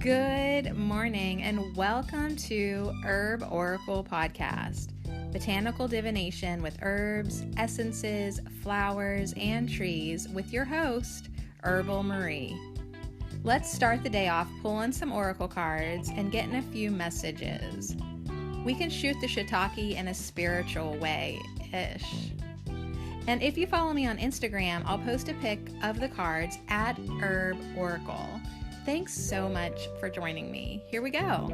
Good morning and welcome to Herb Oracle Podcast, botanical divination with herbs, essences, flowers, and trees with your host, Herbal Marie. Let's start the day off pulling some oracle cards and getting a few messages. We can shoot the shiitake in a spiritual way-ish. And if you follow me on Instagram, I'll post a pic of the cards at Herb Oracle. Thanks so much for joining me. Here we go.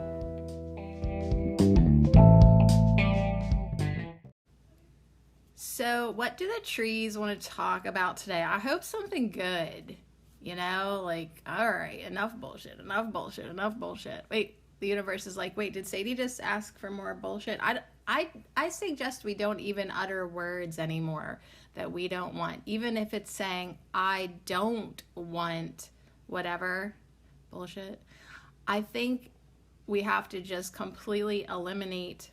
So, what do the trees want to talk about today? I hope something good. All right, enough bullshit. Wait, the universe is like, wait, did Sadie just ask for more bullshit? I suggest we don't even utter words anymore that we don't want. Even if it's saying, I don't want whatever bullshit. I think we have to just completely eliminate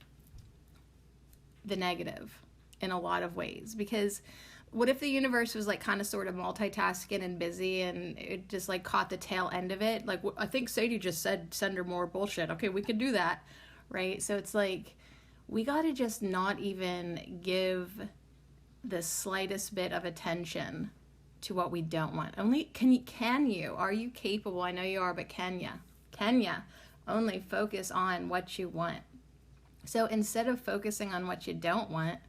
the negative in a lot of ways, because what if the universe was kind of sort of multitasking and busy and it just caught the tail end of it? I think Sadie just said send her more bullshit. Okay, we could do that, right? So it's we got to just not even give the slightest bit of attention to what we don't want. Only can you? Are you capable? I know you are, but can you only focus on what you want? So instead of focusing on what you don't want,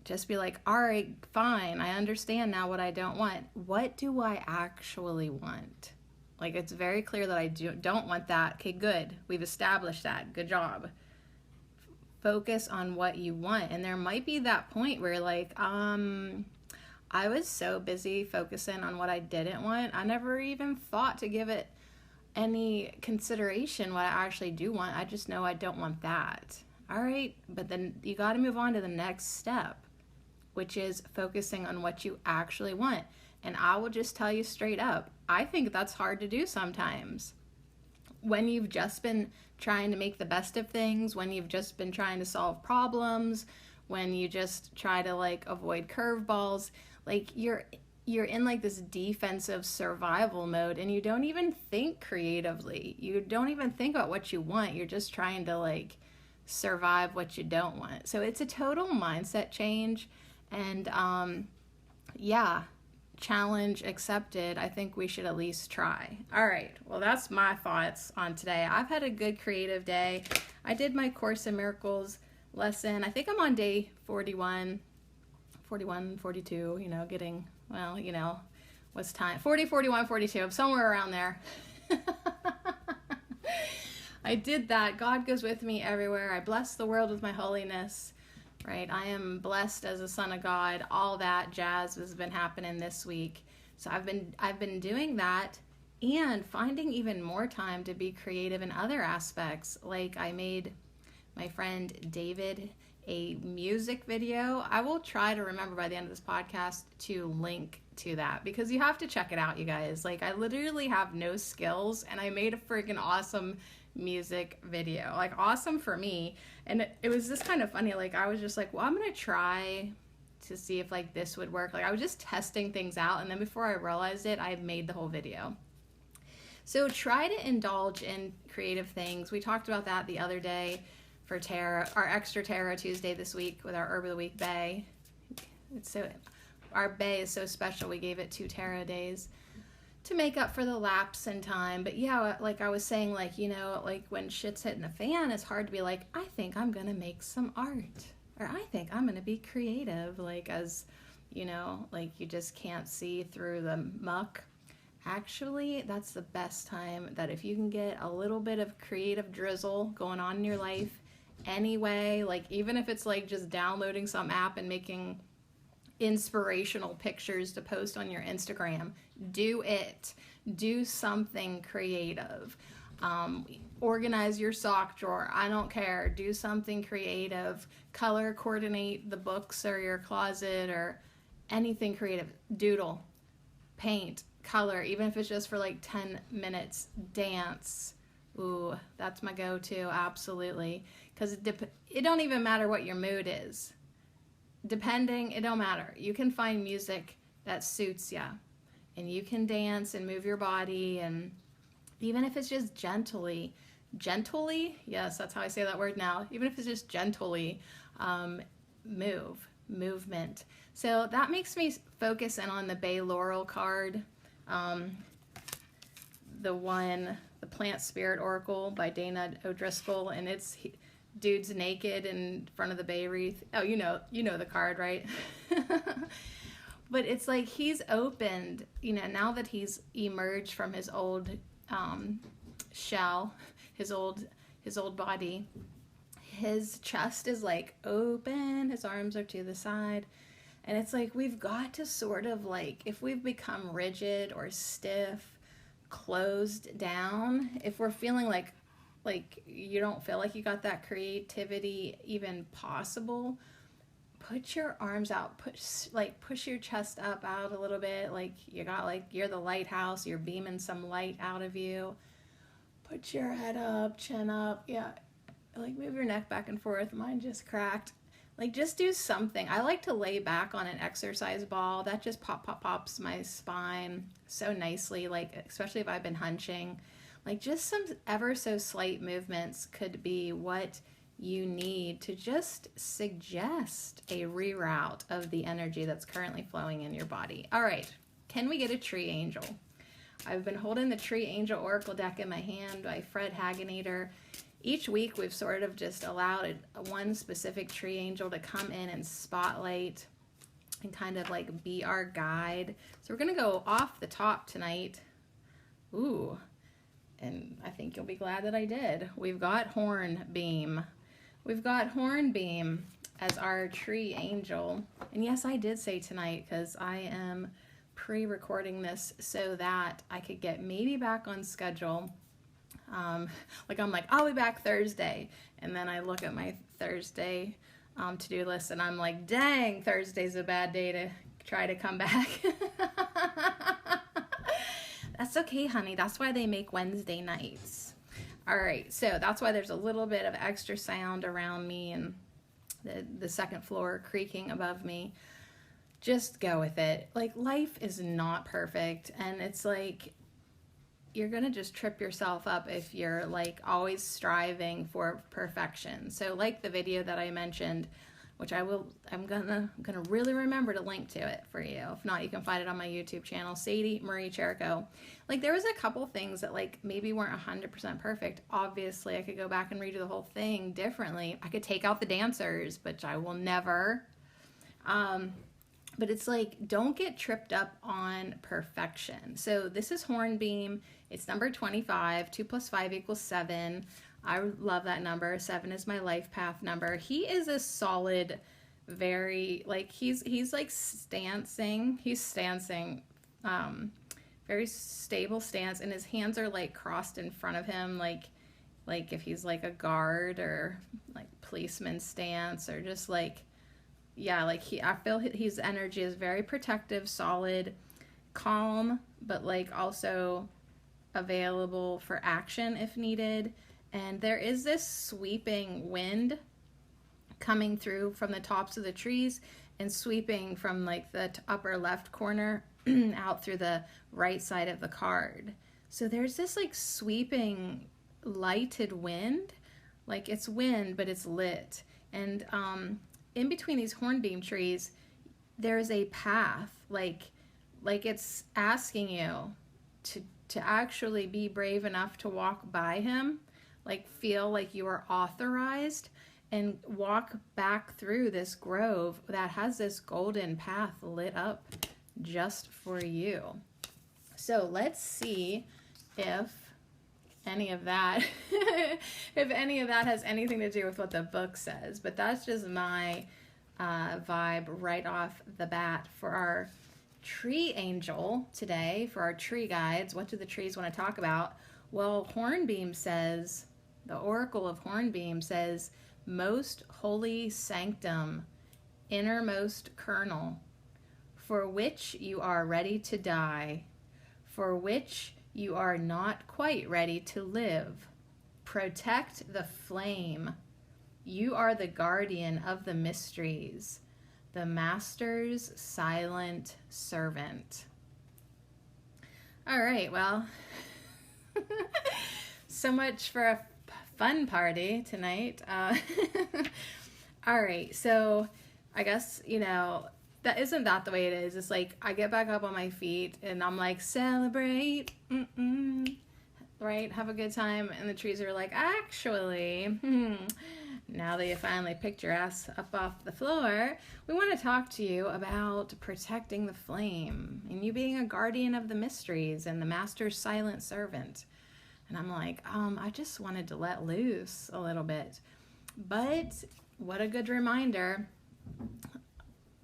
just be all right, fine, I understand now what I don't want. What do I actually want? It's very clear that I don't want that. Okay, good. We've established that. Good job. Focus on what you want. And there might be that point where I was so busy focusing on what I didn't want, I never even thought to give it any consideration what I actually do want. I just know I don't want that. All right, but then you got to move on to the next step, which is focusing on what you actually want. And I will just tell you straight up, I think that's hard to do sometimes. When you've just been trying to make the best of things, when you've just been trying to solve problems, when you just try to avoid curveballs, you're in this defensive survival mode and you don't even think creatively. You don't even think about what you want. You're just trying to survive what you don't want. So it's a total mindset change, and challenge accepted. I think we should at least try. All right, well, that's my thoughts on today. I've had a good creative day. I did my Course in Miracles lesson. I think I'm on day 41, 42, getting, what's time? 40, 41, 42. I'm somewhere around there. I did that. God goes with me everywhere. I bless the world with my holiness, right? I am blessed as a son of God. All that jazz has been happening this week. So I've been doing that and finding even more time to be creative in other aspects. I made my friend David a music video. I will try to remember by the end of this podcast to link to that, because you have to check it out, you guys. I literally have no skills and I made a freaking awesome music video. Awesome for me. And it was just kind of funny. I was just well, I'm gonna try to see if this would work. I was just testing things out, and then before I realized it, I had made the whole video. So try to indulge in creative things. We talked about that the other day for tarot, our extra tarot Tuesday this week with our Herb of the Week Bay. Our Bay is so special. We gave it 2 tarot days to make up for the lapse in time. But yeah, I was saying, when shit's hitting the fan, it's hard to be I think I'm gonna make some art, or I think I'm gonna be creative, as you just can't see through the muck. Actually, that's the best time, that if you can get a little bit of creative drizzle going on in your life anyway, even if it's just downloading some app and making inspirational pictures to post on your Instagram, do it. Do something creative. Organize your sock drawer. I don't care. Do something creative. Color coordinate the books or your closet or anything creative. Doodle, paint, color, even if it's just for 10 minutes. Dance. Ooh, that's my go-to, absolutely. Because it don't even matter what your mood is. It don't matter. You can find music that suits ya, and you can dance and move your body and even if it's just gently, yes, that's how I say that word now, even if it's just gently, movement. So that makes me focus in on the Bay Laurel card, the Plant Spirit Oracle by Dana O'Driscoll, and it's dude's naked in front of the bay wreath. Oh, you know the card, right? But it's like he's opened, now that he's emerged from his old shell, his old body. His chest is like open, his arms are to the side, and it's like we've got to sort of like, if we've become rigid or stiff, closed down, if we're feeling like you don't feel like you got that creativity even possible, put your arms out, push your chest up out a little bit, like you're the lighthouse, you're beaming some light out of you. Put your head up, chin up, yeah, like move your neck back and forth. Mine just cracked. Like just do something. I like to lay back on an exercise ball. That just pops my spine so nicely, like especially if I've been hunching. Like just some ever so slight movements could be what you need to just suggest a reroute of the energy that's currently flowing in your body. All right, can we get a tree angel? I've been holding the Tree Angel Oracle deck in my hand by Fred Hagenader. Each week we've sort of just allowed one specific tree angel to come in and spotlight and kind of like be our guide. So we're going to go off the top tonight. Ooh, and I think you'll be glad that I did. We've got Hornbeam. We've got Hornbeam as our tree angel. And yes, I did say tonight because I am pre-recording this so that I could get maybe back on schedule. Like I'm like, I'll be back Thursday. And then I look at my Thursday to-do list and I'm like, dang, Thursday's a bad day to try to come back. That's okay, honey. That's why they make Wednesday nights. All right, so that's why there's a little bit of extra sound around me and the second floor creaking above me. Just go with it. Like, life is not perfect, and it's like you're gonna just trip yourself up if you're like always striving for perfection. So like the video that I mentioned, which I'm gonna really remember to link to it for you. If not, you can find it on my YouTube channel, Sadie Marie Cherico. Like there was a couple things that like maybe weren't 100% perfect. Obviously I could go back and redo the whole thing differently. I could take out the dancers, which I will never. But it's like, don't get tripped up on perfection. So this is Hornbeam. It's number 25. 2 + 5 = 7. I love that number. 7 is my life path number. He is a solid, very, like, he's like stancing. He's stancing, very stable stance, and his hands are like crossed in front of him, like if he's like a guard or like policeman stance, or just like, yeah, like I feel his energy is very protective, solid, calm, but like also available for action if needed. And there is this sweeping wind coming through from the tops of the trees and sweeping from like the upper left corner out through the right side of the card. So there's this like sweeping lighted wind, like it's wind, but it's lit. And in between these hornbeam trees, there's a path, like it's asking you to actually be brave enough to walk by him, like feel like you are authorized, and walk back through this grove that has this golden path lit up just for you. So let's see if any of that has anything to do with what the book says. But that's just my vibe right off the bat for our tree angel today, for our tree guides. What do the trees want to talk about? Well, Hornbeam says, the Oracle of Hornbeam says, most holy sanctum, innermost kernel, for which you are ready to die, for which you are not quite ready to live. Protect the flame. You are the guardian of the mysteries, the master's silent servant. All right, well, So much for a fun party tonight. All right, so I guess, that isn't that the way it is. It's like I get back up on my feet and I'm like, celebrate, right? Have a good time. And the trees are like, actually, now that you finally picked your ass up off the floor, we want to talk to you about protecting the flame and you being a guardian of the mysteries and the master's silent servant. And I'm like, I just wanted to let loose a little bit. But what a good reminder.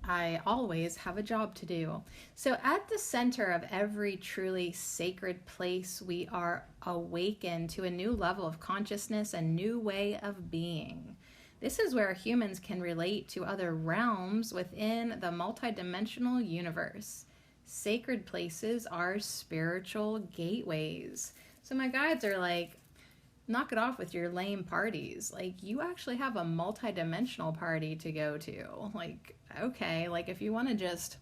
I always have a job to do. So at the center of every truly sacred place, we are awakened to a new level of consciousness, a new way of being. This is where humans can relate to other realms within the multidimensional universe. Sacred places are spiritual gateways. So my guides are like, knock it off with your lame parties. Like, you actually have a multi-dimensional party to go to. Like, okay, like if you want to just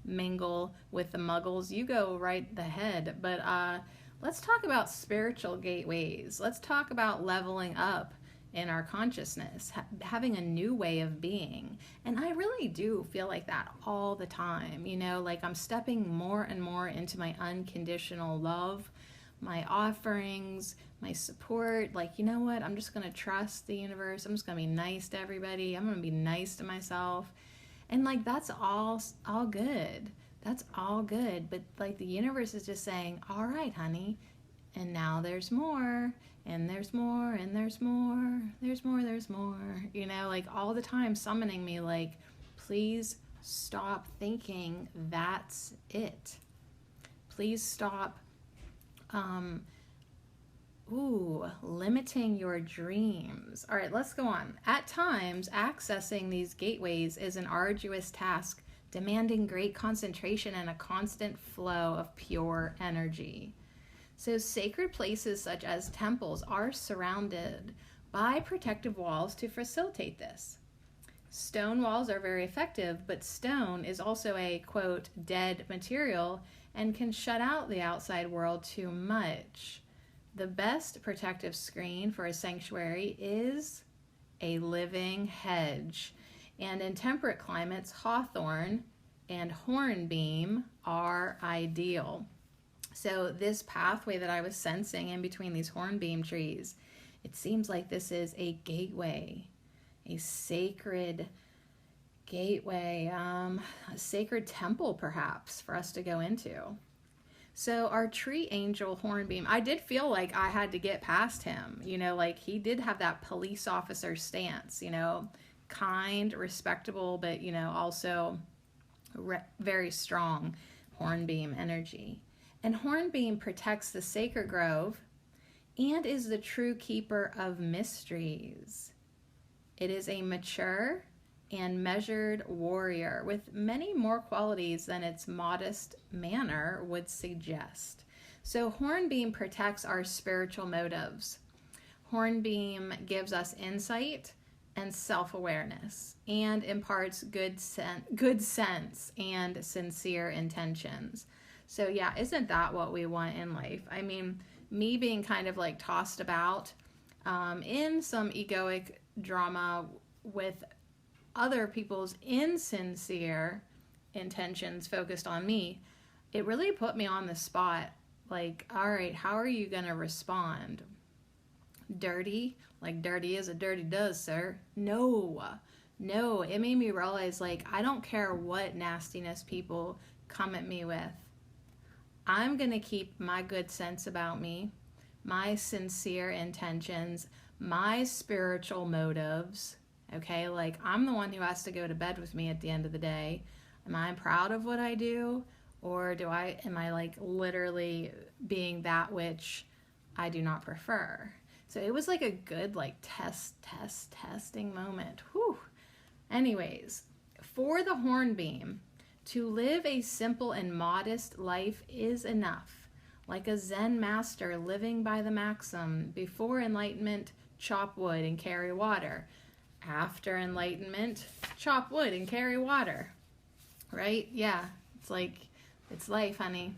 mingle with the muggles, you go right ahead. But let's talk about spiritual gateways. Let's talk about leveling up in our consciousness, having a new way of being. And I really do feel like that all the time. Like I'm stepping more and more into my unconditional love, my offerings, my support. Like, you know what? I'm just going to trust the universe. I'm just going to be nice to everybody. I'm going to be nice to myself. And like, that's all good. That's all good. But like the universe is just saying, all right, honey. And now there's more, and there's more, and there's more, there's more, there's more, like all the time summoning me, like, please stop thinking that's it. Please stop limiting your dreams. All right, let's go on. At times, accessing these gateways is an arduous task, demanding great concentration and a constant flow of pure energy. So sacred places such as temples are surrounded by protective walls to facilitate this. Stone walls are very effective, but stone is also a, quote, dead material and can shut out the outside world too much. The best protective screen for a sanctuary is a living hedge. And in temperate climates, hawthorn and hornbeam are ideal. So this pathway that I was sensing in between these hornbeam trees, it seems like this is a gateway, a sacred gateway, a sacred temple perhaps for us to go into. So our tree angel hornbeam, I did feel like I had to get past him, like he did have that police officer stance, kind, respectable, but, also very strong hornbeam energy. And hornbeam protects the sacred grove and is the true keeper of mysteries. It is a mature and measured warrior with many more qualities than its modest manner would suggest. So hornbeam protects our spiritual motives. Hornbeam gives us insight and self-awareness and imparts good sense and sincere intentions. So yeah, isn't that what we want in life? I mean, me being kind of like tossed about in some egoic drama with other people's insincere intentions focused on me, it really put me on the spot. Like, all right, how are you going to respond? Dirty? Like dirty is a dirty does, sir. No, it made me realize, like, I don't care what nastiness people come at me with. I'm going to keep my good sense about me, my sincere intentions, my spiritual motives. Okay, like I'm the one who has to go to bed with me at the end of the day. Am I proud of what I do? Or am I like literally being that which I do not prefer? So it was like a good like testing moment. Whew. Anyways, for the hornbeam, to live a simple and modest life is enough. Like a Zen master living by the maxim, before enlightenment, chop wood and carry water. After enlightenment, chop wood and carry water. Right? Yeah, it's like, it's life, honey.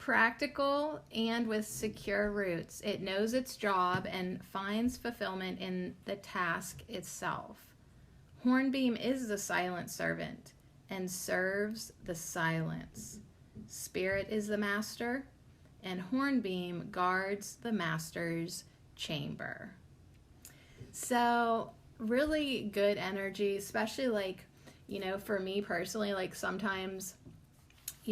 practical and with secure roots. It knows its job and finds fulfillment in the task itself. Hornbeam is the silent servant and serves the silence. Spirit is the master, and Hornbeam guards the master's chamber. So really good energy, especially like, for me personally, like sometimes,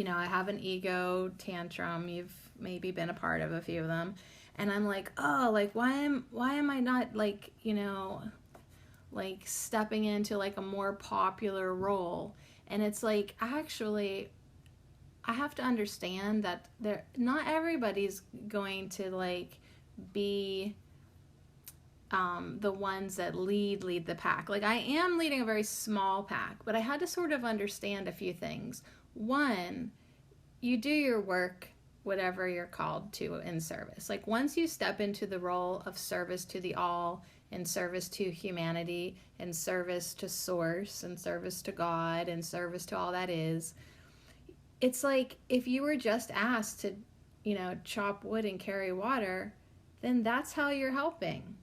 I have an ego tantrum. You've maybe been a part of a few of them. And I'm like, oh, like, why am I not like, like stepping into like a more popular role? And it's like, actually, I have to understand that not everybody's going to like be the ones that lead the pack. Like I am leading a very small pack, but I had to sort of understand a few things. One, you do your work, whatever you're called to in service. Like once you step into the role of service to the all, in service to humanity, in service to source, in service to God, in service to all that is, it's like if you were just asked to, chop wood and carry water, then that's how you're helping.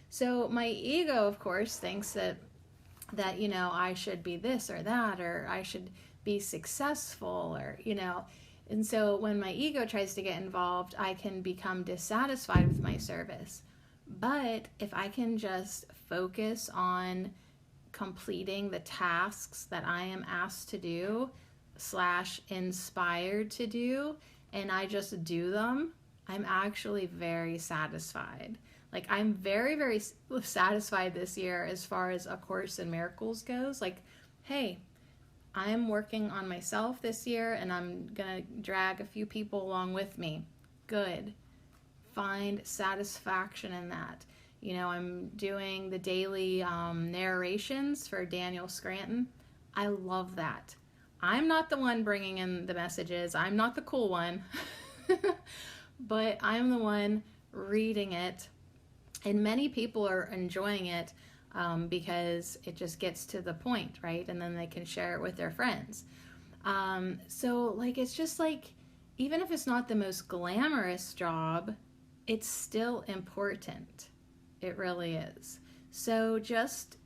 So my ego, of course, thinks that I should be this or that, or I should be successful, or, and so when my ego tries to get involved, I can become dissatisfied with my service. But if I can just focus on completing the tasks that I am asked to do / inspired to do, and I just do them, I'm actually very satisfied. Like I'm very, very satisfied this year as far as A Course in Miracles goes. Like, hey, I'm working on myself this year and I'm going to drag a few people along with me. Good. Find satisfaction in that. I'm doing the daily narrations for Daniel Scranton. I love that. I'm not the one bringing in the messages. I'm not the cool one. But I'm the one reading it. And many people are enjoying it because it just gets to the point, right? And then they can share it with their friends. So like, it's just like, even if it's not the most glamorous job, it's still important. It really is. So just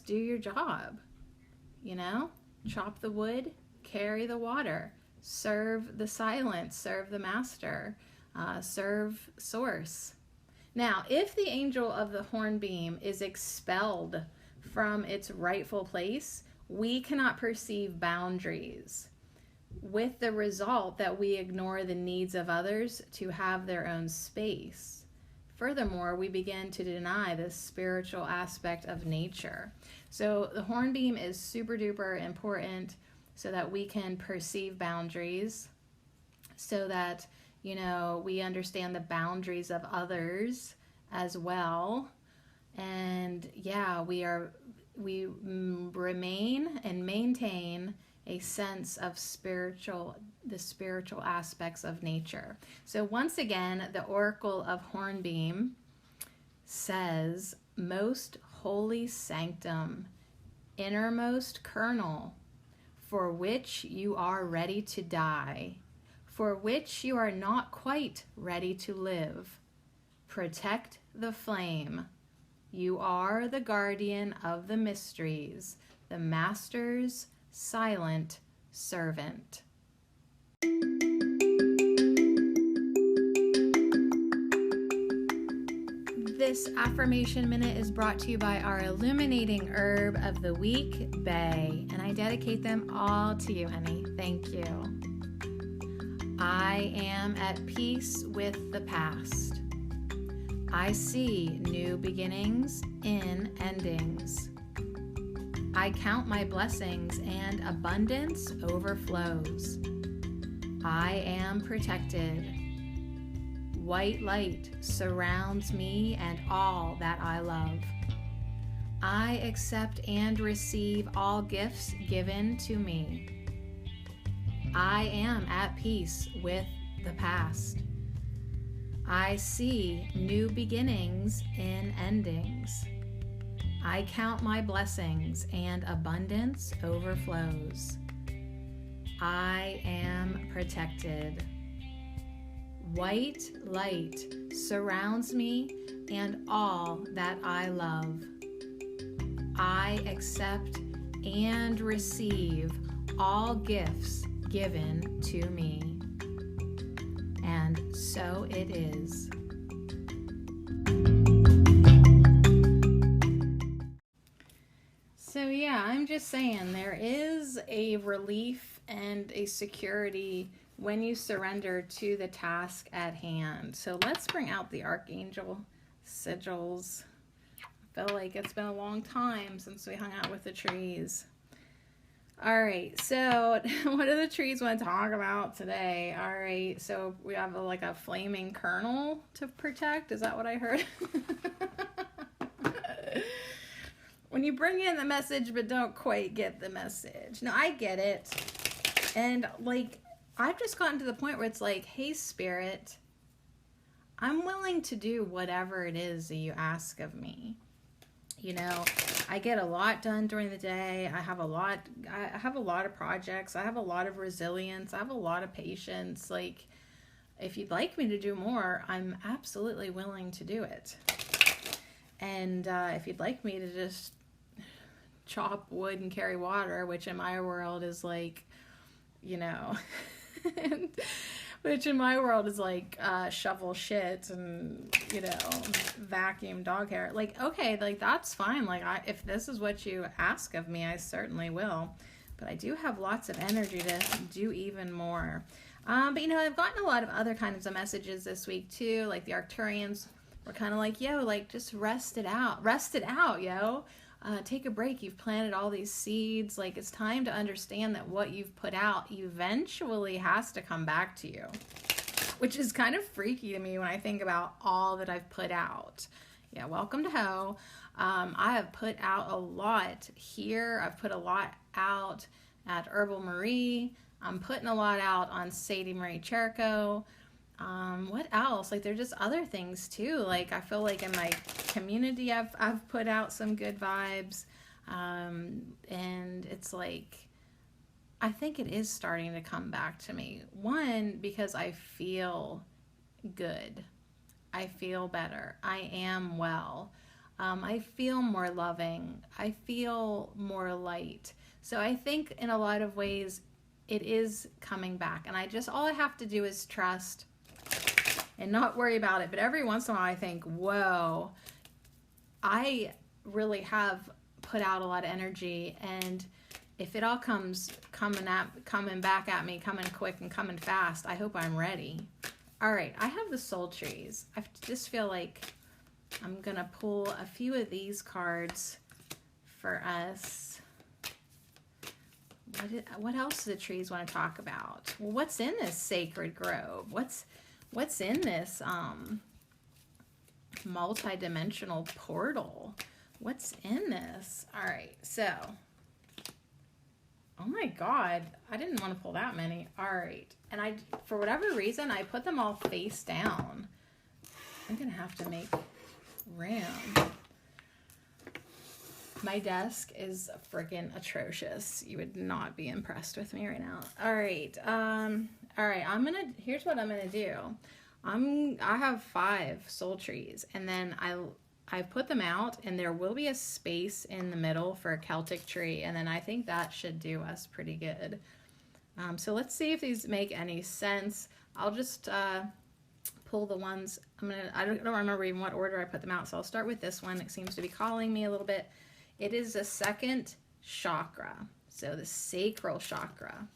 do your job, chop the wood, carry the water, serve the silence, serve the master, serve source. Now, if the angel of the hornbeam is expelled from its rightful place, we cannot perceive boundaries, with the result that we ignore the needs of others to have their own space. Furthermore, we begin to deny the spiritual aspect of nature. So the hornbeam is super duper important so that we can perceive boundaries, so that we understand the boundaries of others as well. And we remain and maintain a sense of the spiritual aspects of nature. So once again, the Oracle of Hornbeam says, most holy sanctum, innermost kernel, for which you are ready to die, for which you are not quite ready to live. Protect the flame. You are the guardian of the mysteries, the master's silent servant. This affirmation minute is brought to you by our illuminating herb of the week, Bay, and I dedicate them all to you, honey. Thank you. I am at peace with the past. I see new beginnings in endings. I count my blessings and abundance overflows. I am protected. White light surrounds me and all that I love. I accept and receive all gifts given to me. I am at peace with the past. I see new beginnings in endings. I count my blessings and abundance overflows. I am protected. White light surrounds me and all that I love. I accept and receive all gifts given to me. And so it is. So yeah, I'm just saying there is a relief and a security when you surrender to the task at hand. So let's bring out the Archangel sigils. I feel like it's been a long time since we hung out with the trees. All right, so what do the trees want to talk about today? All right, so we have like a flaming kernel to protect. Is that what I heard? When you bring in the message but don't quite get the message. No, I get it. And like, I've just gotten to the point where it's like, hey, Spirit, I'm willing to do whatever it is that you ask of me. You know, I get a lot done during the day. I have a lot of projects. I have a lot of resilience. I have a lot of patience. Like, if you'd like me to do more, I'm absolutely willing to do it. And if you'd like me to just chop wood and carry water, which in my world is like, you know, which in my world is like shovel shit and, you know, vacuum dog hair. Like, okay, like that's fine. Like, if this is what you ask of me, I certainly will. But I do have lots of energy to do even more. But, you know, I've gotten a lot of other kinds of messages this week too. Like the Arcturians were kind of like, yo, like just rest it out. Rest it out, yo. Take a break. You've planted all these seeds. Like, it's time to understand that what you've put out eventually has to come back to you, which is kind of freaky to me when I think about all that I've put out. Yeah, welcome to Ho. I have put out a lot here. I've put a lot out at Herbal Marie. I'm putting a lot out on Sadie Marie Cherko. What else? Like, there's just other things too. Like, I feel like in my community, I've put out some good vibes. And it's like, I think it is starting to come back to me. One, because I feel good. I feel better. I am well. I feel more loving. I feel more light. So I think in a lot of ways, it is coming back. And all I have to do is trust and not worry about it. But every once in a while I think, whoa, I really have put out a lot of energy, and if it all comes coming back at me, coming quick and coming fast, I hope I'm ready. All right, I have the soul trees. I just feel like I'm gonna pull a few of these cards for us. What else do the trees want to talk about? Well, what's in this sacred grove? What's in this multi-dimensional portal? What's in this? All right, so, oh my God, I didn't want to pull that many. All right, and for whatever reason, I put them all face down. I'm gonna have to make room. My desk is freaking atrocious. You would not be impressed with me right now. All right. All right. Here's what I'm gonna do. I have 5 soul trees, and then I put them out, and there will be a space in the middle for a Celtic tree, and then I think that should do us pretty good. So let's see if these make any sense. I'll just pull the ones. I don't remember even what order I put them out, so I'll start with this one. It seems to be calling me a little bit. It is the second chakra, so the sacral chakra.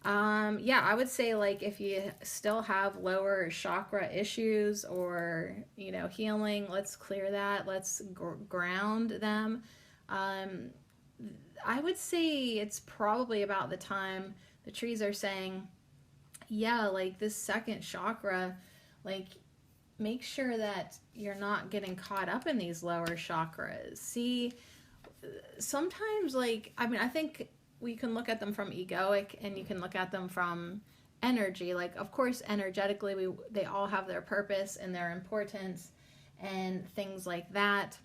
Yeah, I would say, like, if you still have lower chakra issues or, you know, healing, let's clear that. Let's ground them. I would say it's probably about the time the trees are saying, yeah, like this second chakra, like, make sure that you're not getting caught up in these lower chakras. See, sometimes, like, I think we can look at them from egoic, and you can look at them from energy. Like, of course, energetically, they all have their purpose and their importance and things like that.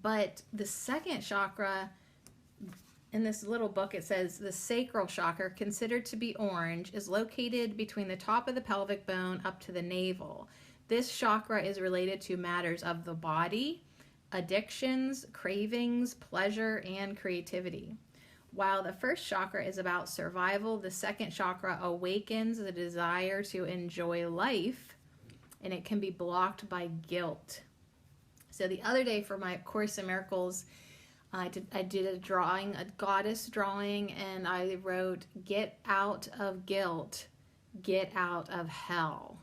But the second chakra, in this little book, it says the sacral chakra, considered to be orange, is located between the top of the pelvic bone up to the navel. This chakra is related to matters of the body, addictions, cravings, pleasure, and creativity. While the first chakra is about survival, the second chakra awakens the desire to enjoy life, and it can be blocked by guilt. So the other day for my Course in Miracles, I did a drawing, a goddess drawing, and I wrote, "Get out of guilt, get out of hell."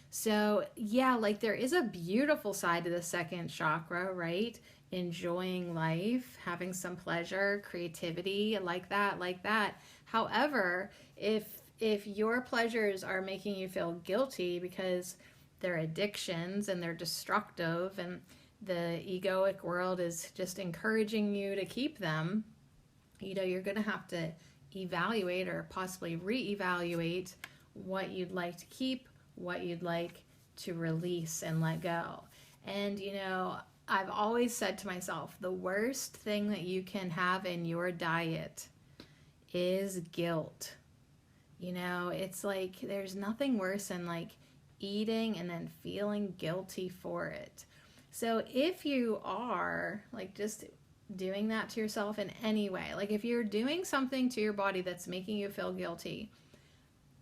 So yeah, like there is a beautiful side to the second chakra, right? Enjoying life, having some pleasure, creativity, like that, like that. However, if your pleasures are making you feel guilty because they're addictions and they're destructive, and the egoic world is just encouraging you to keep them, you're going to have to evaluate or possibly reevaluate what you'd like to keep, what you'd like to release and let go. And I've always said to myself, the worst thing that you can have in your diet is guilt. It's like there's nothing worse than like eating and then feeling guilty for it. So if you are like just doing that to yourself in any way, like if you're doing something to your body that's making you feel guilty,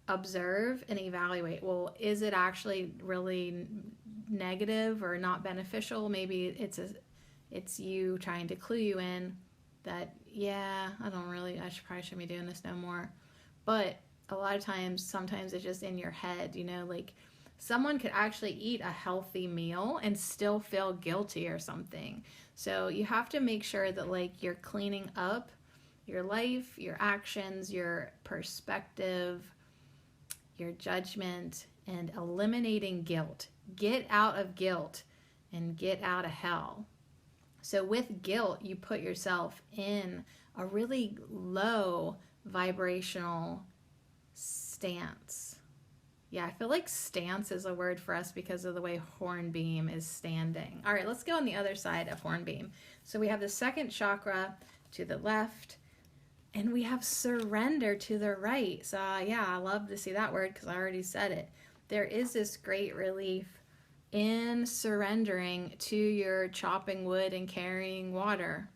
observe and evaluate. Well, is it actually really negative or not beneficial? Maybe it's you trying to clue you in that, yeah, I probably shouldn't be doing this no more. But a lot of times, sometimes it's just in your head, like someone could actually eat a healthy meal and still feel guilty or something. So you have to make sure that like you're cleaning up your life, your actions, your perspective, your judgment, and eliminating guilt. Get out of guilt and get out of hell. So with guilt, you put yourself in a really low vibrational stance. Yeah, I feel like stance is a word for us because of the way Hornbeam is standing. All right, let's go on the other side of Hornbeam. So we have the second chakra to the left, and we have surrender to the right. So yeah, I love to see that word because I already said it. There is this great relief in surrendering to your chopping wood and carrying water.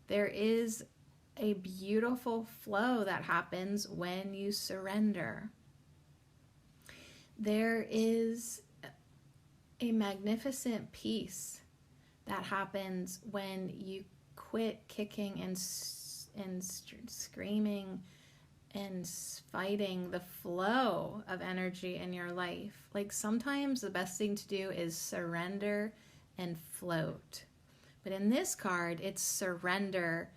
There is a beautiful flow that happens when you surrender. There is a magnificent peace that happens when you quit kicking and screaming and fighting the flow of energy in your life. Like sometimes the best thing to do is surrender and float. But in this card, it's surrender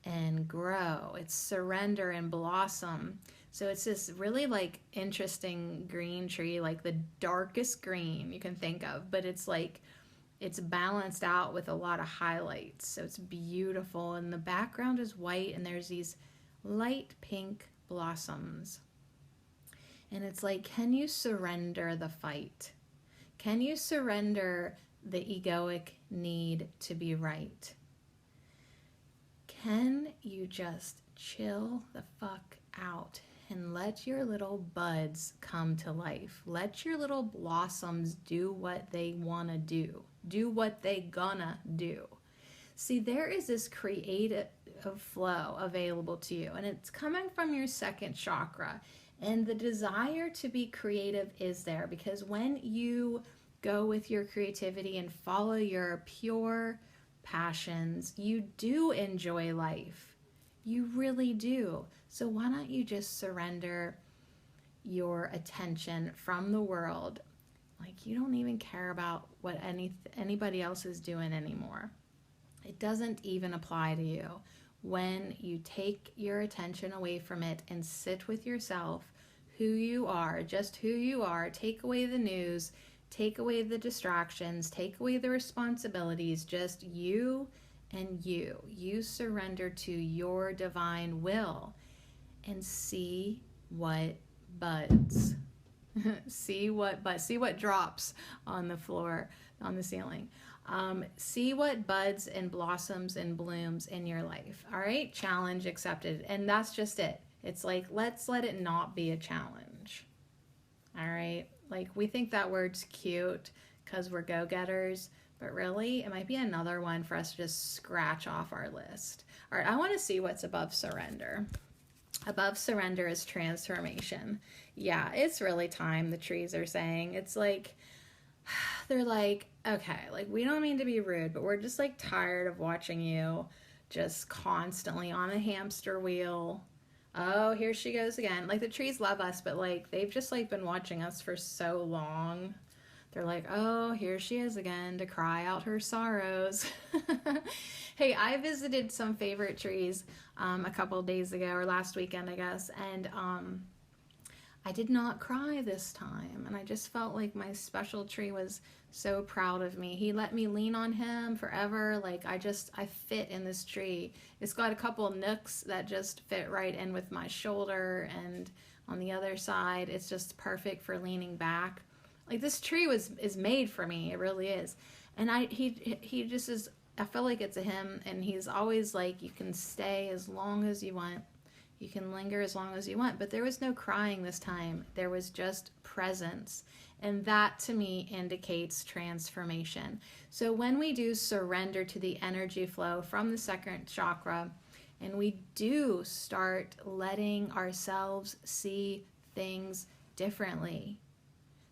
and grow. It's surrender and blossom. So it's this really like interesting green tree, like the darkest green you can think of, but it's like it's balanced out with a lot of highlights. So it's beautiful, and the background is white, and there's these light pink blossoms. And it's like, can you surrender the fight? Can you surrender the egoic need to be right? Can you just chill the fuck out and let your little buds come to life? Let your little blossoms do what they want to do. Do what they gonna do. See, there is this creative flow available to you, and it's coming from your second chakra. And the desire to be creative is there because when you go with your creativity and follow your pure passions, you do enjoy life. You really do. So why don't you just surrender your attention from the world? Like you don't even care about what anybody else is doing anymore. It doesn't even apply to you. When you take your attention away from it and sit with yourself, who you are, just who you are, take away the news, take away the distractions, take away the responsibilities, just you and you. You surrender to your divine will and see what buds. see what drops on the floor, on the ceiling. See what buds and blossoms and blooms in your life. All right, challenge accepted. And that's just it. It's like, let's let it not be a challenge. All right, like we think that word's cute because we're go-getters, but really it might be another one for us to just scratch off our list. All right, I want to see what's above surrender. Above surrender is transformation. Yeah, it's really time, the trees are saying. It's like, they're like, okay, like we don't mean to be rude, but we're just like tired of watching you just constantly on a hamster wheel. Oh, here she goes again. Like the trees love us, but like they've just like been watching us for so long. They're like, oh, here she is again to cry out her sorrows. Hey, I visited some favorite trees a couple days ago, or last weekend, I guess, and I did not cry this time, and I just felt like my special tree was so proud of me. He let me lean on him forever. Like I fit in this tree. It's got a couple of nooks that just fit right in with my shoulder, and on the other side, it's just perfect for leaning back. Like this tree is made for me. It really is. And he just is, I feel like it's a him, and he's always like, you can stay as long as you want. You can linger as long as you want. But there was no crying this time. There was just presence. And that to me indicates transformation. So when we do surrender to the energy flow from the second chakra, and we do start letting ourselves see things differently,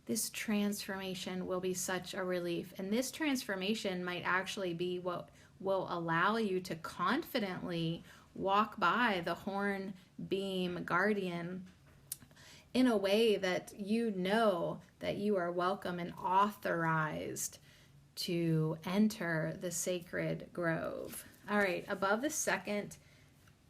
this transformation will be such a relief. And this transformation might actually be what will allow you to confidently walk by the horn beam guardian in a way that you know that you are welcome and authorized to enter the sacred grove. All right, above the second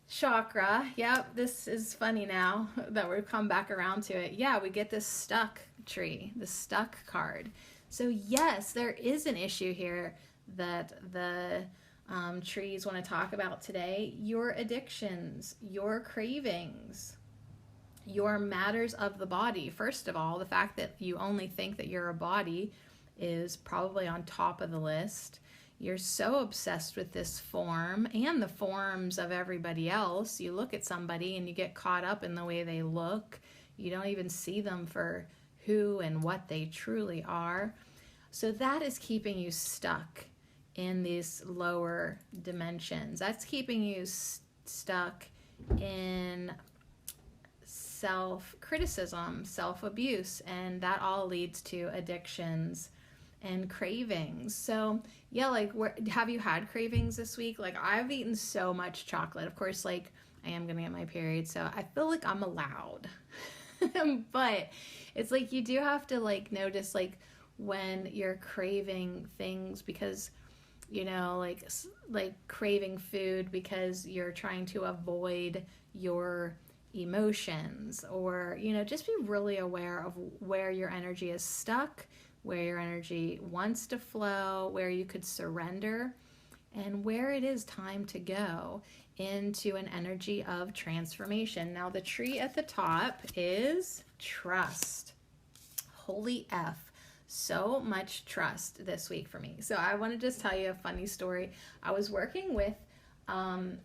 chakra, yep, this is funny now that we've come back around to it. Yeah, we get this stuck tree, the stuck card. So yes, there is an issue here that the trees want to talk about today. Your addictions, your cravings, your matters of the body. First of all, the fact that you only think that you're a body is probably on top of the list. You're so obsessed with this form and the forms of everybody else. You look at somebody and you get caught up in the way they look. You don't even see them for who and what they truly are. So that is keeping you stuck in these lower dimensions. That's keeping you stuck in self-criticism, self-abuse, and that all leads to addictions and cravings. So yeah, like have you had cravings this week? Like I've eaten so much chocolate. Of course, like I am gonna get my period, so I feel like I'm allowed. But it's like you do have to like notice like when you're craving things because, you know, like craving food because you're trying to avoid your emotions, or, you know, just be really aware of where your energy is stuck, where your energy wants to flow, where you could surrender, and where it is time to go into an energy of transformation. Now, the tree at the top is trust. Holy F. So much trust this week for me. So I want to just tell you a funny story. I was working with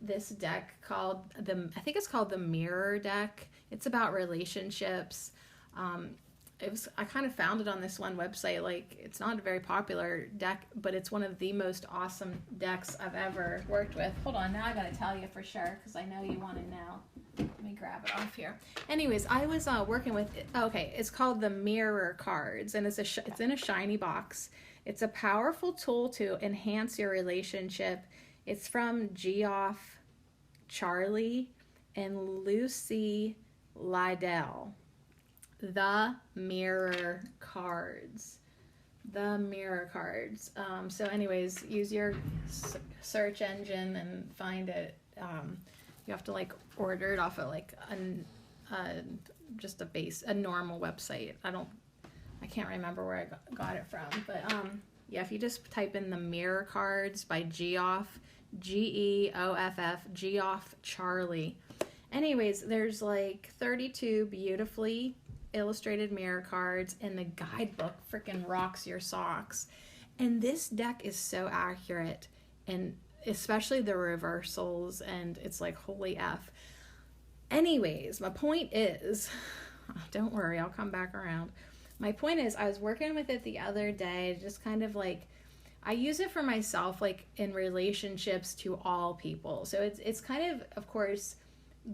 this deck called I think it's called the Mirror deck. It's about relationships. I kind of found it on this one website. Like, it's not a very popular deck, but it's one of the most awesome decks I've ever worked with. Hold on, now I gotta tell you for sure, because I know you want to know. Let me grab it off here. Anyways, I was working with, okay, it's called the Mirror cards, and it's in a shiny box. It's a powerful tool to enhance your relationship. It's from Geoff Charlie and Lucy Liddell. The Mirror cards. The Mirror cards. So anyways, use your search engine and find it. You have to like order it off of like just a normal website. I can't remember where I got it from, but yeah, if you just type in the Mirror cards by Geoff, Geoff, Geoff Charlie. Anyways, there's like 32 beautifully illustrated mirror cards, and the guidebook freaking rocks your socks. And this deck is so accurate, and especially the reversals, and it's like, holy F. Anyways, my point is, don't worry, I'll come back around. My point is, I was working with it the other day, just kind of like, I use it for myself, like in relationships to all people. So it's kind of course,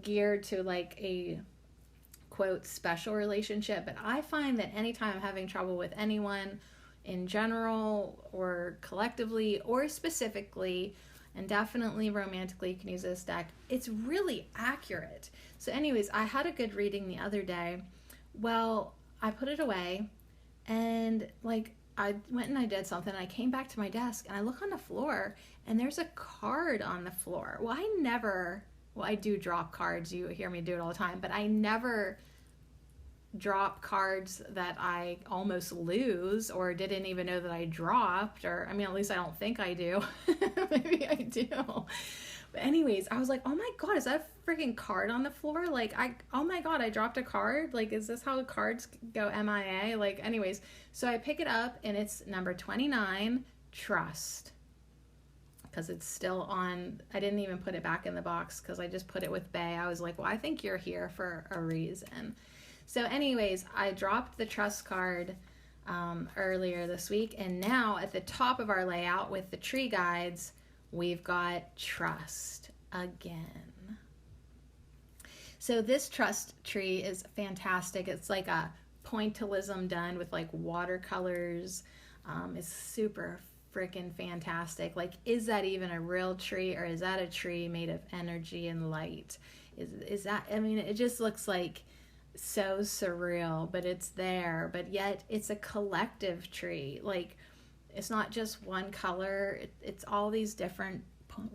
geared to like a quote special relationship. But I find that anytime I'm having trouble with anyone in general or collectively or specifically, and definitely romantically, you can use this deck, it's really accurate. So anyways, I had a good reading the other day. Well, I put it away, and like I went and I did something. I came back to my desk and I look on the floor and there's a card on the floor. Well, I do drop cards. You hear me do it all the time, but I never drop cards that I almost lose or didn't even know that I dropped, or I mean, at least I don't think I do. Maybe I do. But anyways, I was like, oh my God, is that a freaking card on the floor? Like, oh my God, I dropped a card. Like, is this how the cards go MIA? Like, anyways, so I pick it up and it's number 29, trust. Because it's still on, I didn't even put it back in the box because I just put it with Bay. I was like, well, I think you're here for a reason. So anyways, I dropped the trust card earlier this week. And now at the top of our layout with the tree guides, we've got trust again. So this trust tree is fantastic. It's like a pointillism done with like watercolors. It's super freaking fantastic. Like, is that even a real tree, or is that a tree made of energy and light? Is that, I mean, it just looks like so surreal, but it's there. But yet it's a collective tree. Like, it's not just one color. It's all these different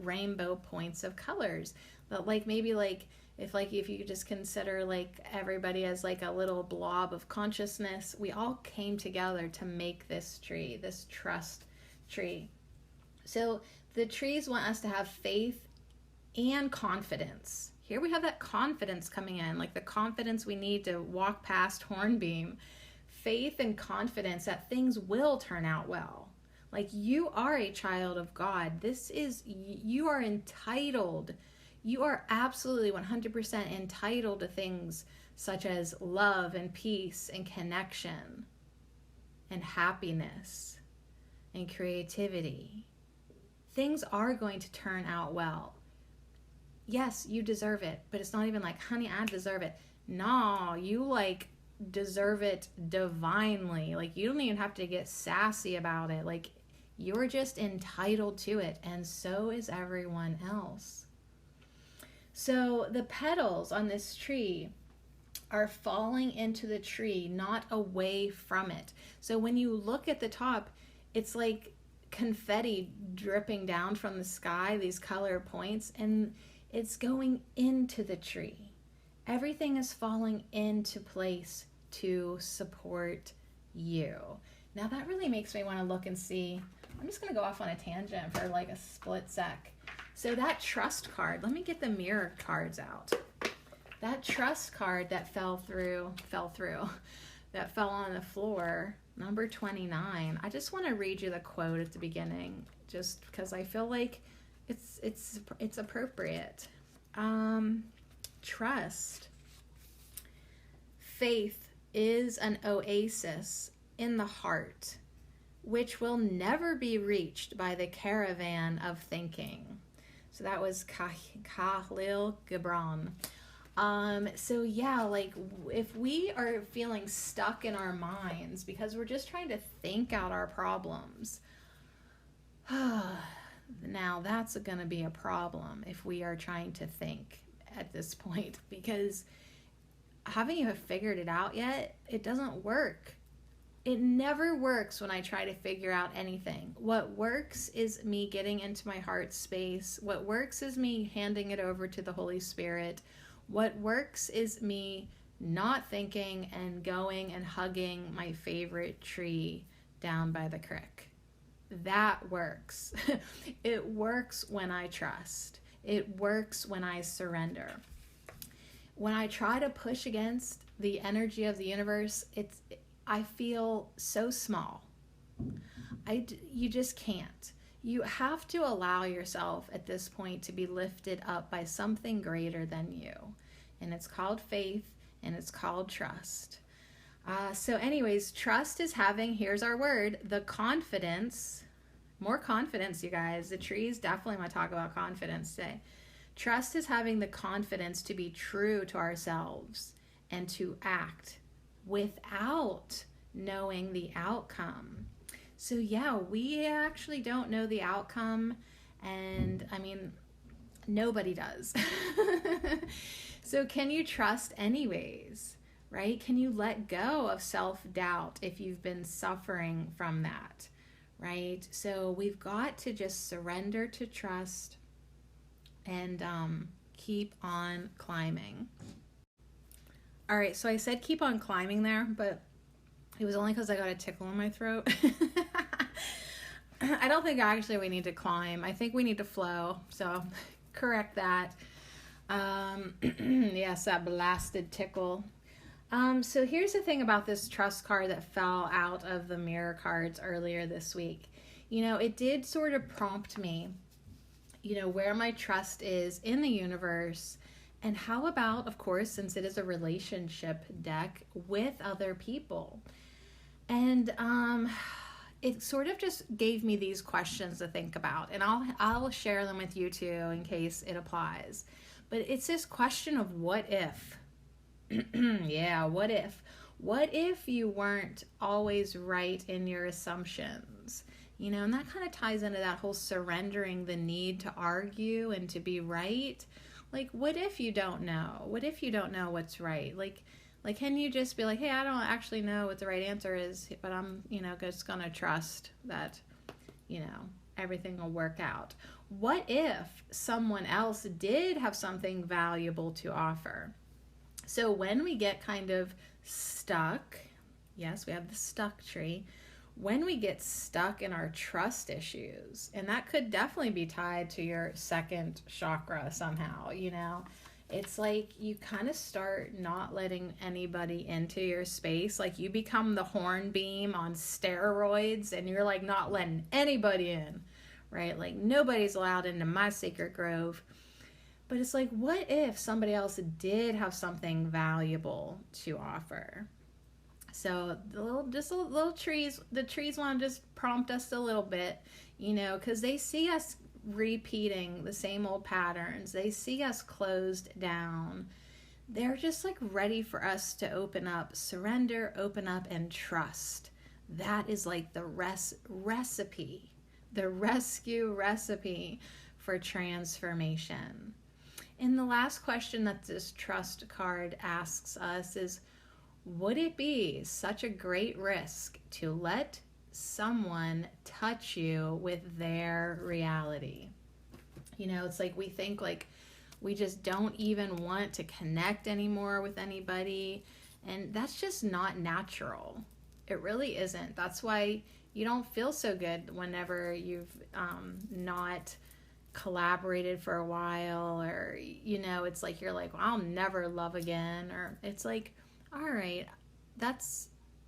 rainbow points of colors. But like, maybe like if you could just consider like everybody as like a little blob of consciousness, we all came together to make this tree, this trust tree. So the trees want us to have faith and confidence. Here we have that confidence coming in, like the confidence we need to walk past Hornbeam. Faith and confidence that things will turn out well. Like, you are a child of God. You are entitled. You are absolutely 100% entitled to things such as love and peace and connection and happiness and creativity. Things are going to turn out well. Yes, you deserve it, but it's not even like, honey, I deserve it. No, you like deserve it divinely. Like, you don't even have to get sassy about it. Like, you're just entitled to it, and so is everyone else. So the petals on this tree are falling into the tree, not away from it. So when you look at the top, it's like confetti dripping down from the sky, these color points, and it's going into the tree. Everything is falling into place to support you. Now that really makes me want to look and see. I'm just going to go off on a tangent for like a split sec. So that trust card, let me get the mirror cards out. That trust card that fell on the floor, number 29. I just want to read you the quote at the beginning, just because I feel like it's appropriate. Trust. Faith is an oasis in the heart, which will never be reached by the caravan of thinking. So that was Khalil Gibran. So yeah, like if we are feeling stuck in our minds because we're just trying to think out our problems, now that's going to be a problem if we are trying to think at this point, because haven't you figured it out yet? It doesn't work. It never works when I try to figure out anything. What works is me getting into my heart space. What works is me handing it over to the Holy Spirit. What works is me not thinking and going and hugging my favorite tree down by the creek. That works. It works when I trust. It works when I surrender. When I try to push against the energy of the universe, I feel so small. You just can't. You have to allow yourself at this point to be lifted up by something greater than you. And it's called faith, and it's called trust. So anyways, trust is having, here's our word, the confidence, more confidence, you guys. The trees definitely want to talk about confidence today. Trust is having the confidence to be true to ourselves and to act without knowing the outcome. So yeah, we actually don't know the outcome, and I mean, nobody does. So can you trust anyways, right? Can you let go of self-doubt if you've been suffering from that, right? So we've got to just surrender to trust and keep on climbing. All right, so I said keep on climbing there, but it was only because I got a tickle in my throat. I don't think actually we need to climb. I think we need to flow, so correct that. Yes, that blasted tickle. So here's the thing about this trust card that fell out of the mirror cards earlier this week. You know, it did sort of prompt me, you know, where my trust is in the universe, and how about, of course, since it is a relationship deck, with other people. And it sort of just gave me these questions to think about, and I'll share them with you too in case it applies. But it's this question of what if? Yeah, what if? What if you weren't always right in your assumptions? You know, and that kind of ties into that whole surrendering the need to argue and to be right. Like, what if you don't know? What if you don't know what's right? Like, can you just be like, hey, I don't actually know what the right answer is, but I'm, you know, just gonna trust that, you know, everything will work out. What if someone else did have something valuable to offer? So when we get kind of stuck, yes, we have the stuck tree. When we get stuck in our trust issues, and that could definitely be tied to your second chakra somehow, you know, it's like you kind of start not letting anybody into your space. Like you become the hornbeam on steroids, and you're like not letting anybody in, right? Like nobody's allowed into my sacred grove. But it's like, what if somebody else did have something valuable to offer? So the little trees, the trees want to just prompt us a little bit, you know, because they see us repeating the same old patterns. They see us closed down. They're just like ready for us to open up, surrender, open up, and trust. That is like the recipe, the rescue recipe for transformation. And the last question that this trust card asks us is, would it be such a great risk to let someone touch you with their reality? You know, it's like we think like we just don't even want to connect anymore with anybody, and that's just not natural. It really isn't. That's why you don't feel so good whenever you've not collaborated for a while, or you know, it's like you're like, well, I'll never love again, or it's like, all right,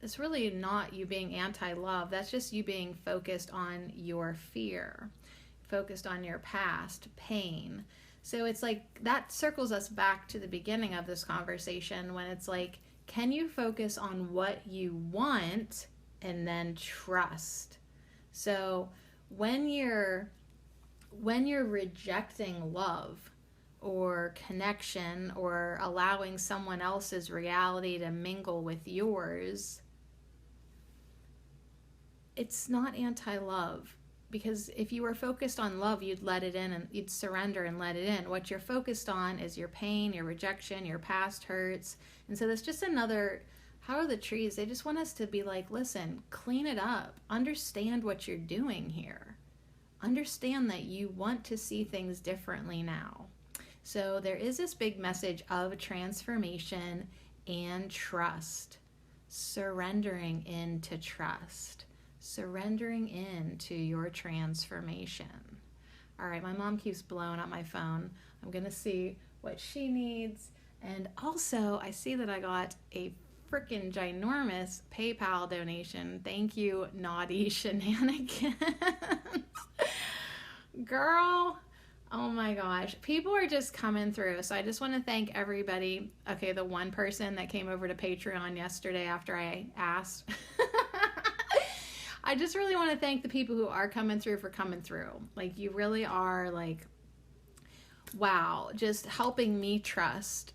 it's really not you being anti-love. That's just you being focused on your fear, focused on your past pain. So it's like that circles us back to the beginning of this conversation, when it's like, can you focus on what you want and then trust? So when you're rejecting love or connection, or allowing someone else's reality to mingle with yours, it's not anti-love. Because if you were focused on love, you'd let it in, and you'd surrender and let it in. What you're focused on is your pain, your rejection, your past hurts. And so that's just another, how are the trees? They just want us to be like, listen, clean it up. Understand what you're doing here. Understand that you want to see things differently now. So there is this big message of transformation and trust. Surrendering into trust. Surrendering into your transformation. All right, my mom keeps blowing up my phone. I'm going to see what she needs. And also, I see that I got a freaking ginormous PayPal donation. Thank you, naughty shenanigans. Girl, oh my gosh. People are just coming through. So I just want to thank everybody. Okay, the one person that came over to Patreon yesterday after I asked. I just really want to thank the people who are coming through for coming through. Like, you really are, like, wow, just helping me trust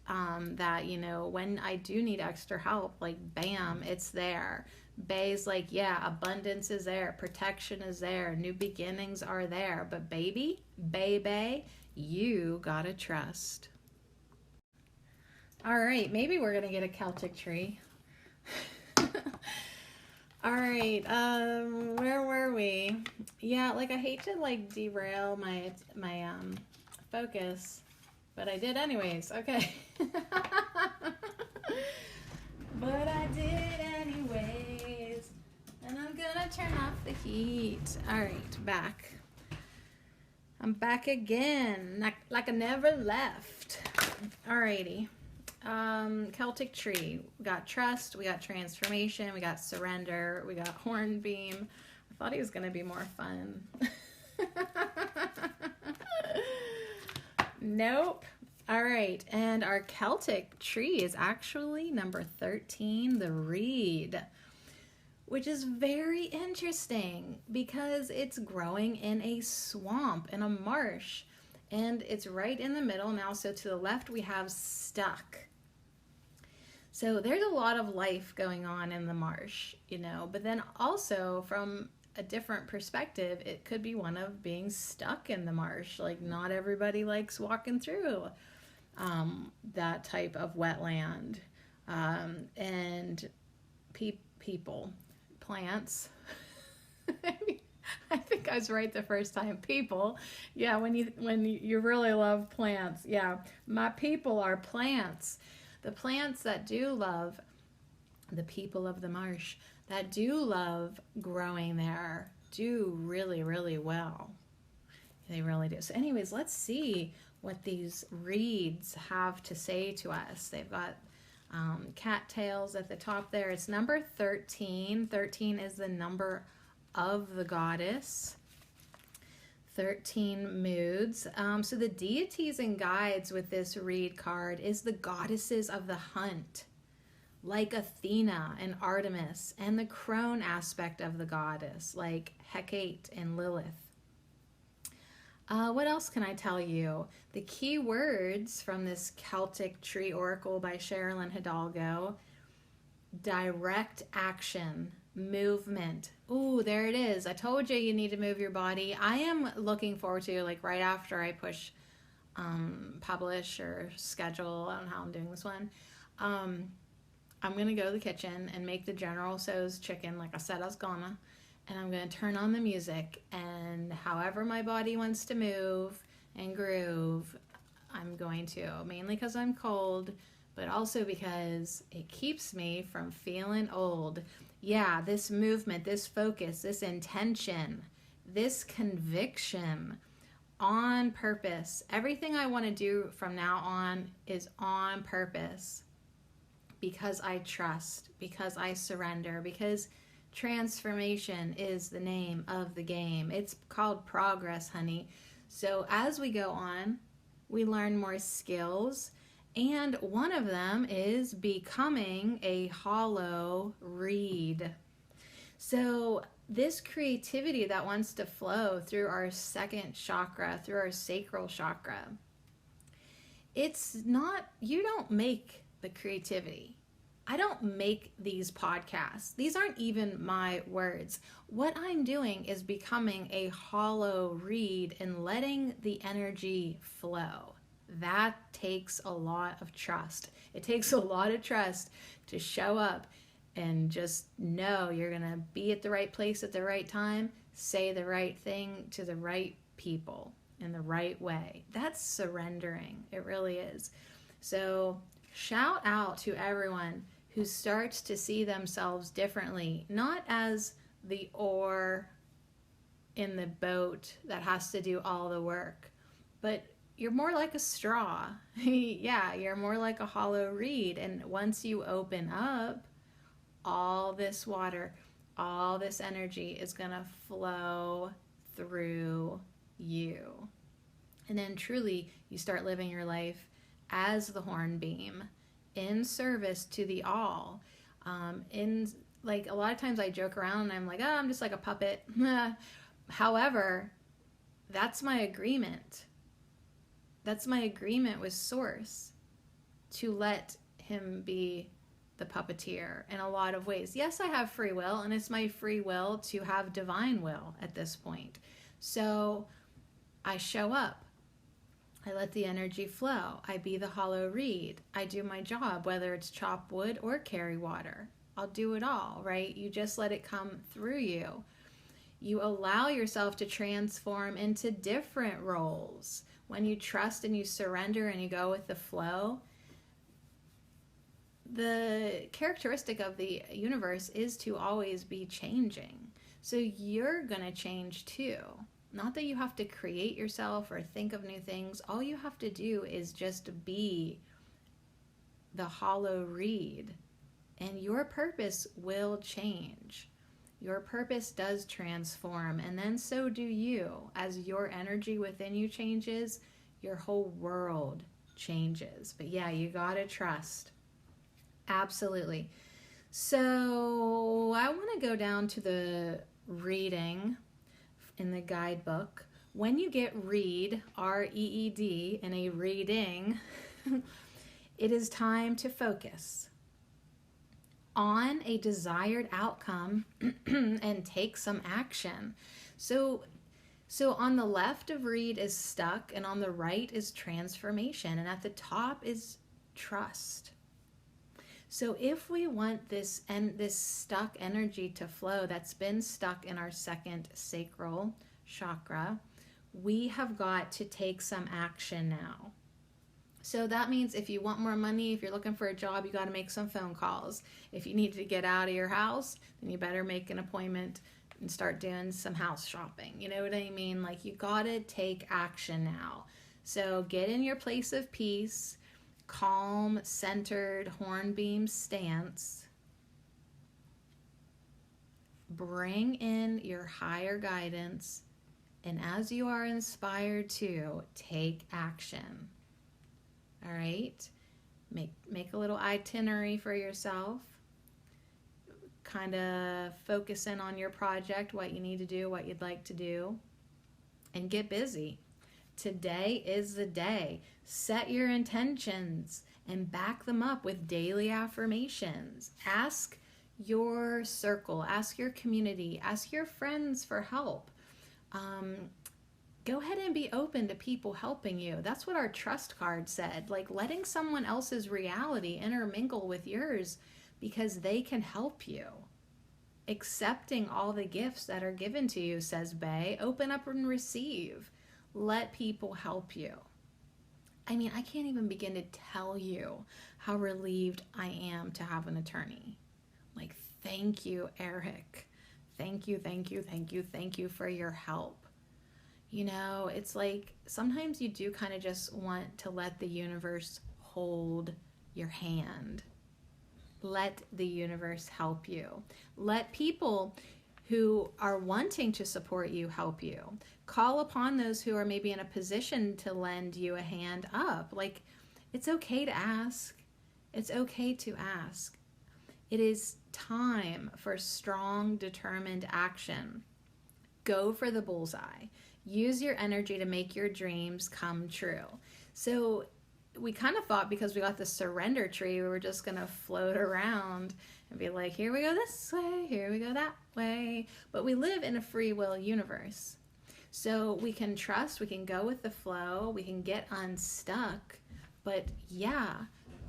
that, you know, when I do need extra help, like, bam, it's there. Bay's like, yeah, abundance is there, protection is there, new beginnings are there, but baby, you gotta trust. All right, maybe we're gonna get a Celtic tree. All right, where were we? Yeah, like, I hate to, like, derail my focus, but I did anyways. Okay. But I did anyways, and I'm gonna turn off the heat. All right, back. I'm back again, like I never left. Alrighty. Celtic tree. We got trust, we got transformation, we got surrender, we got hornbeam. I thought he was gonna be more fun. Nope. All right, and our Celtic tree is actually number 13, the reed, which is very interesting because it's growing in a swamp, in a marsh, and it's right in the middle now. So to the left we have stuck. So there's a lot of life going on in the marsh, you know, but then also from a different perspective, it could be one of being stuck in the marsh. Like, not everybody likes walking through that type of wetland. And people, plants. I think I was right the first time. People, yeah, when you really love plants, yeah, my people are plants. The plants that do love, the people of the marsh that do love growing there, do really, really well. They really do. So anyways, let's see what these reeds have to say to us. They've got cattails at the top there. It's number 13. 13 is the number of the goddess. 13 moods. So the deities and guides with this reed card is the goddesses of the hunt, like Athena and Artemis, and the crone aspect of the goddess, like Hecate and Lilith. What else can I tell you? The key words from this Celtic Tree Oracle by Sherilyn Hidalgo: direct action, movement. Ooh, there it is. I told you you need to move your body. I am looking forward to, like, right after I push publish or schedule, I don't know how I'm doing this one, I'm going to go to the kitchen and make the General Tso's chicken like I said I was gonna. And I'm going to turn on the music, and however my body wants to move and groove, I'm going to. Mainly because I'm cold, but also because it keeps me from feeling old. Yeah, this movement, this focus, this intention, this conviction on purpose. Everything I want to do from now on is on purpose. Because I trust, because I surrender, because transformation is the name of the game. It's called progress, honey. So as we go on, we learn more skills, and one of them is becoming a hollow reed. So this creativity that wants to flow through our second chakra, through our sacral chakra, it's not, you don't make the creativity. I don't make these podcasts. These aren't even my words. What I'm doing is becoming a hollow reed and letting the energy flow. That takes a lot of trust. It takes a lot of trust to show up and just know you're going to be at the right place at the right time, say the right thing to the right people in the right way. That's surrendering. It really is. So shout out to everyone who starts to see themselves differently, not as the oar in the boat that has to do all the work, but you're more like a straw. Yeah, you're more like a hollow reed. And once you open up, all this water, all this energy is going to flow through you. And then truly, you start living your life as the hornbeam in service to the all. In like a lot of times I joke around and I'm like, oh, I'm just like a puppet. However, that's my agreement. That's my agreement with Source, to let him be the puppeteer in a lot of ways. Yes, I have free will, and it's my free will to have divine will at this point. So I show up. I let the energy flow. I be the hollow reed. I do my job, whether it's chop wood or carry water. I'll do it all, right? You just let it come through you. You allow yourself to transform into different roles. When you trust and you surrender and you go with the flow, the characteristic of the universe is to always be changing. So you're going to change too. Not that you have to create yourself or think of new things. All you have to do is just be the hollow reed, and your purpose will change. Your purpose does transform, and then so do you. As your energy within you changes, your whole world changes. But yeah, you gotta trust. Absolutely. So I want to go down to the reading in the guidebook. When you get read, R-E-E-D, in a reading, it is time to focus on a desired outcome and take some action. So on the left of read is stuck, and on the right is transformation, and at the top is trust. So if we want this stuck energy to flow that's been stuck in our second sacral chakra, we have got to take some action now. So that means if you want more money, if you're looking for a job, you got to make some phone calls. If you need to get out of your house, then you better make an appointment and start doing some house shopping. You know what I mean? Like, you got to take action now. So get in your place of peace, calm, centered, hornbeam stance. Bring in your higher guidance, and as you are inspired to, take action. All right? Make a little itinerary for yourself. Kind of focus in on your project, what you need to do, what you'd like to do, and get busy. Today is the day. Set your intentions and back them up with daily affirmations. Ask your circle, ask your community, ask your friends for help. Go ahead and be open to people helping you. That's what our trust card said, like letting someone else's reality intermingle with yours because they can help you. Accepting all the gifts that are given to you, says Bay. Open up and receive. Let people help you. I mean, I can't even begin to tell you how relieved I am to have an attorney. Like, thank you, Eric. Thank you, thank you, thank you, thank you for your help. You know, it's like sometimes you do kind of just want to let the universe hold your hand. Let the universe help you. Let people who are wanting to support you help you. Call upon those who are maybe in a position to lend you a hand up. Like, it's okay to ask. It's okay to ask. It is time for strong, determined action. Go for the bullseye. Use your energy to make your dreams come true. So we kind of thought because we got the surrender tree, we were just going to float around and be like, here we go this way, here we go that way. But we live in a free will universe. So we can trust, we can go with the flow, we can get unstuck. But yeah,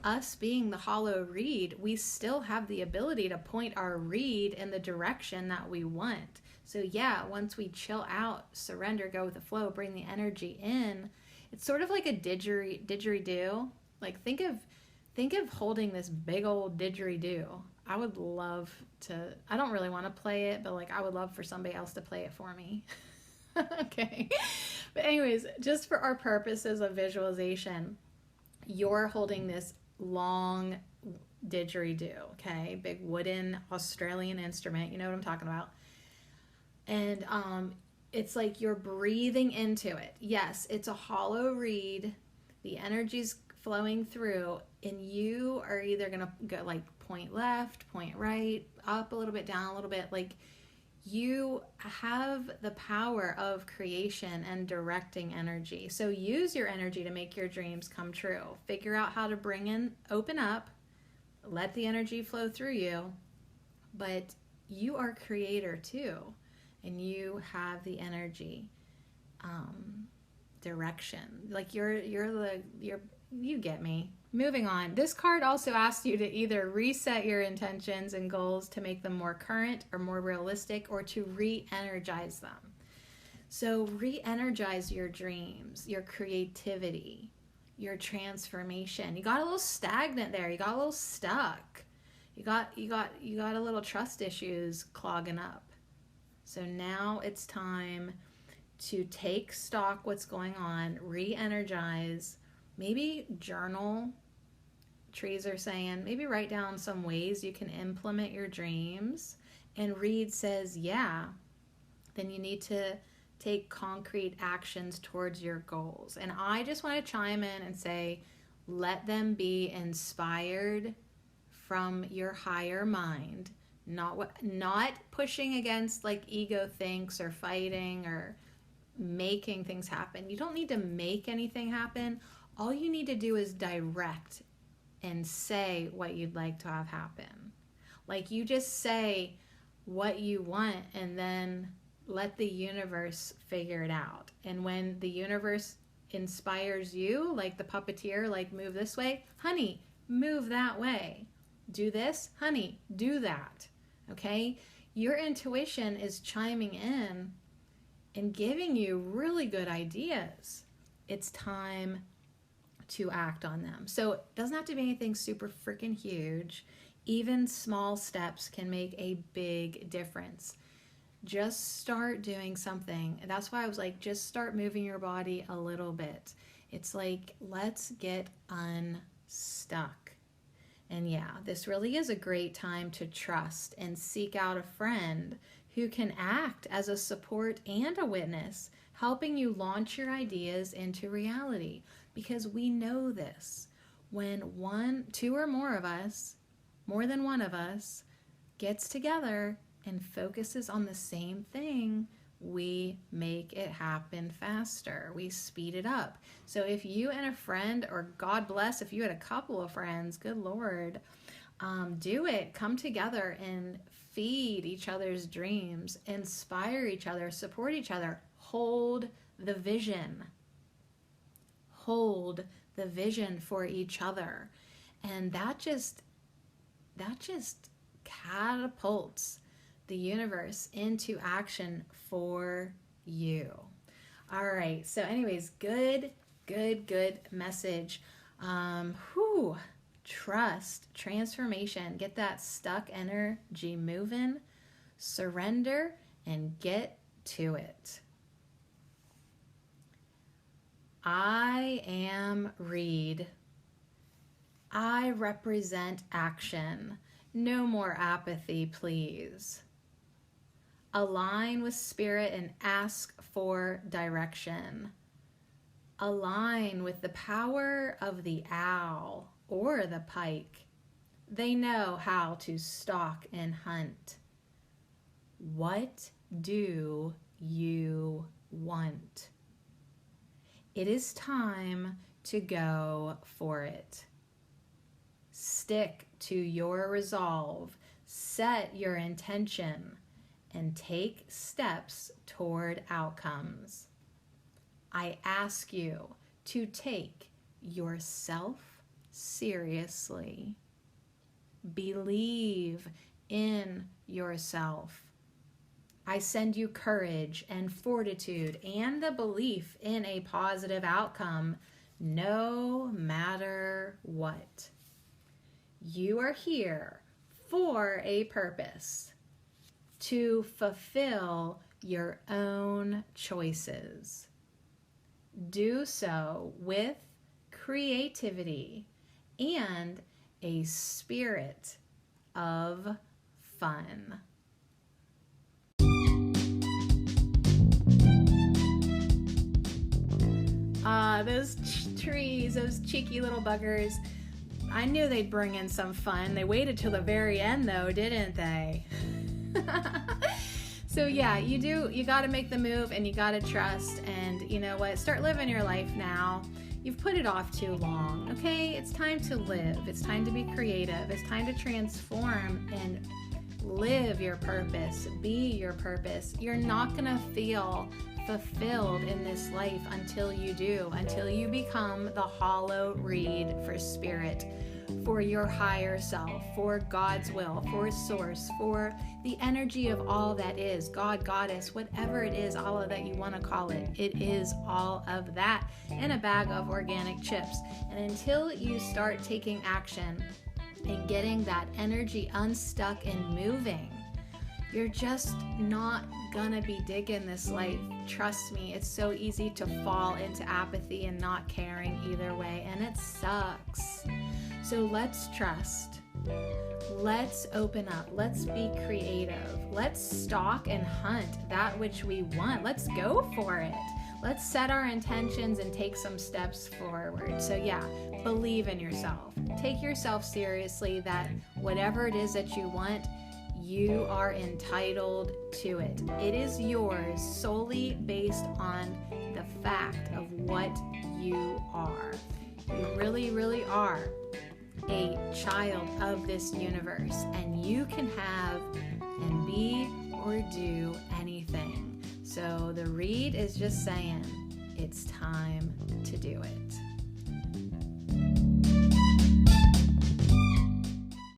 us being the hollow reed, we still have the ability to point our reed in the direction that we want. So yeah, once we chill out, surrender, go with the flow, bring the energy in, it's sort of like a didgeridoo. Like, think of holding this big old didgeridoo. I would love to, I don't really want to play it, but like I would love for somebody else to play it for me. Okay. But anyways, just for our purposes of visualization, you're holding this long didgeridoo, okay? Big wooden Australian instrument. You know what I'm talking about. And it's like you're breathing into it. Yes, it's a hollow reed. The energy's flowing through, and you are either going to go like point left, point right, up a little bit, down a little bit. Like, you have the power of creation and directing energy. So use your energy to make your dreams come true. Figure out how to open up, let the energy flow through you. But you are creator too, and you have the energy, direction. Like you get me. Moving on. This card also asks you to either reset your intentions and goals to make them more current or more realistic, or to re-energize them. So re-energize your dreams, your creativity, your transformation. You got a little stagnant there. You got a little stuck. You got a little trust issues clogging up. So now it's time to take stock what's going on, re-energize, maybe journal. Trees are saying, maybe write down some ways you can implement your dreams. And Reed says, yeah, then you need to take concrete actions towards your goals. And I just want to chime in and say, let them be inspired from your higher mind, not pushing against like ego thinks or fighting or making things happen. You don't need to make anything happen. All you need to do is direct and say what you'd like to have happen. Like, you just say what you want and then let the universe figure it out. And when the universe inspires you, like the puppeteer, like move this way, honey, move that way. Do this, honey, do that. Okay? Your intuition is chiming in and giving you really good ideas. It's time to act on them. So it doesn't have to be anything super freaking huge. Even small steps can make a big difference. Just start doing something. And that's why I was like, just start moving your body a little bit. It's like, let's get unstuck. And yeah, this really is a great time to trust and seek out a friend who can act as a support and a witness, helping you launch your ideas into reality. Because we know this, when two or more of us, more than one of us, gets together and focuses on the same thing, we make it happen faster. We speed it up. So if you and a friend, or God bless, if you had a couple of friends, good Lord, do it. Come together and feed each other's dreams, inspire each other, support each other, hold the vision. Hold the vision for each other. And that just catapults the universe into action for you. All right. So anyways, good message. Trust, transformation, get that stuck energy moving, surrender, and get to it. I am Reed. I represent action. No more apathy, please. Align with spirit and ask for direction. Align with the power of the owl or the pike. They know how to stalk and hunt. What do you want? It is time to go for it. Stick to your resolve, set your intention, and take steps toward outcomes. I ask you to take yourself seriously. Believe in yourself. I send you courage and fortitude and the belief in a positive outcome, no matter what. You are here for a purpose, to fulfill your own choices. Do so with creativity and a spirit of fun. Those trees, those cheeky little buggers. I knew they'd bring in some fun. They waited till the very end though, didn't they? So yeah, you got to make the move and you got to trust, and you know what? Start living your life now. You've put it off too long, okay? It's time to live. It's time to be creative. It's time to transform and live your purpose. Be your purpose. You're not going to feel fulfilled in this life until you do, until you become the hollow reed for spirit, for your higher self, for God's will, for source, for the energy of all that is, God, Goddess, whatever it is, all of that you want to call it. It is all of that in a bag of organic chips. And until you start taking action and getting that energy unstuck and moving, you're just not gonna be digging this life. Trust me, it's so easy to fall into apathy and not caring either way, and it sucks. So let's trust. Let's open up. Let's be creative. Let's stalk and hunt that which we want. Let's go for it. Let's set our intentions and take some steps forward. So yeah, believe in yourself. Take yourself seriously, that whatever it is that you want, you are entitled to it. It is yours solely based on the fact of what you are. You really, really are a child of this universe, and you can have and be or do anything. So the read is just saying, it's time to do it.